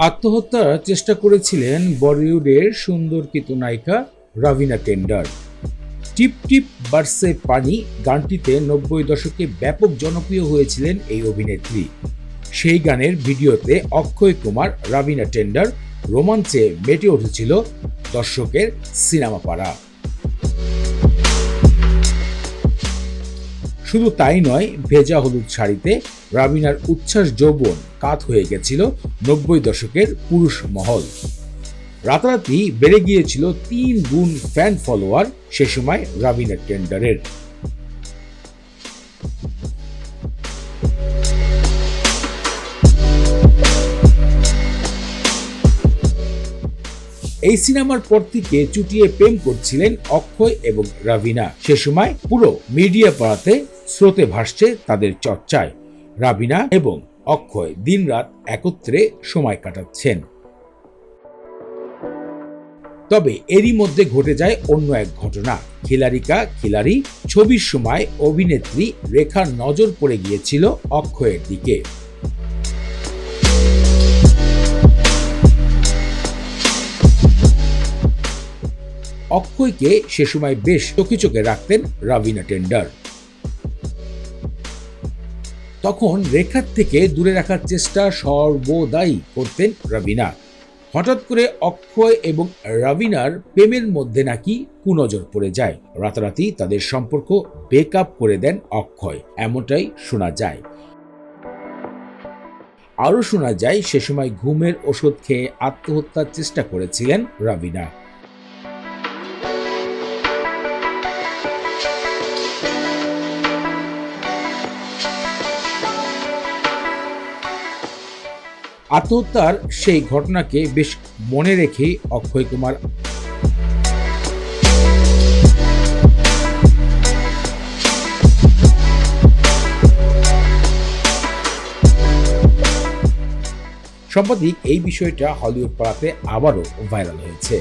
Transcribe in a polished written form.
আত্মহত্যার চেষ্টা করেছিলেন বলিউডের সুন্দর চিত্রনায়িকা রবিনা টেন্ডার। টিপ টিপ বারসে পানি গানটিতে 90 দশকে ব্যাপক জনপ্রিয় হয়েছিলেন এই অভিনেত্রী। সেই গানের ভিডিওতে অক্ষয় কুমার, রবিনা টেন্ডার রোমাঞ্চে মেতে উঠেছিল দর্শকের সিনেমা পাড়া। শুধু তাই নয়, ভেজা হলুদ শাড়িতে রবিনার উচ্ছ্বাস যৌবন কাত হয়ে গেছিল 90 দশকের পুরুষ মহল। রাতারাতি বেড়ে গিয়েছিল 3 গুণ ফ্যান ফলোয়ার সে সময় রবিনা টেন্ডারের। এই সিনেমার পর থেকে চুটিয়ে প্রেম করছিলেন অক্ষয় এবং রবিনা। সে সময় পুরো মিডিয়া পাড়াতে স্রোতে ভাসছে তাদের চর্চায়। রবিনা এবং অক্ষয় দিনরাত একত্রে সময় কাটাচ্ছেন। তবে এরই মধ্যে ঘটে যায় অন্য এক ঘটনা। খিলাড়ি কা খিলাড়ি ছবির সময় অভিনেত্রী রেখার নজর পড়ে গিয়েছিল অক্ষয়ের দিকে। অক্ষয়কে সে সময় বেশ চোখে রাখতেন রবিনা টেন্ডার। তখন রেখার থেকে দূরে রাখার চেষ্টা সর্বদাই করতেন রবিনা। হঠাৎ করে অক্ষয় এবং রবিনার প্রেমের মধ্যে নাকি কুনজর পড়ে যায়। রাতারাতি তাদের সম্পর্ক ব্রেকআপ করে দেন অক্ষয়, এমনটাই শোনা যায়। আরো শোনা যায় সে সময় ঘুমের ওষুধ খেয়ে আত্মহত্যার চেষ্টা করেছিলেন রবিনা। আত্মহত্যার সেই ঘটনাকে বেশ মনে রেখে অক্ষয় কুমার সাম্প্রতিক এই বিষয়টা হলিউড পাড়াতে আবারও ভাইরাল হয়েছে।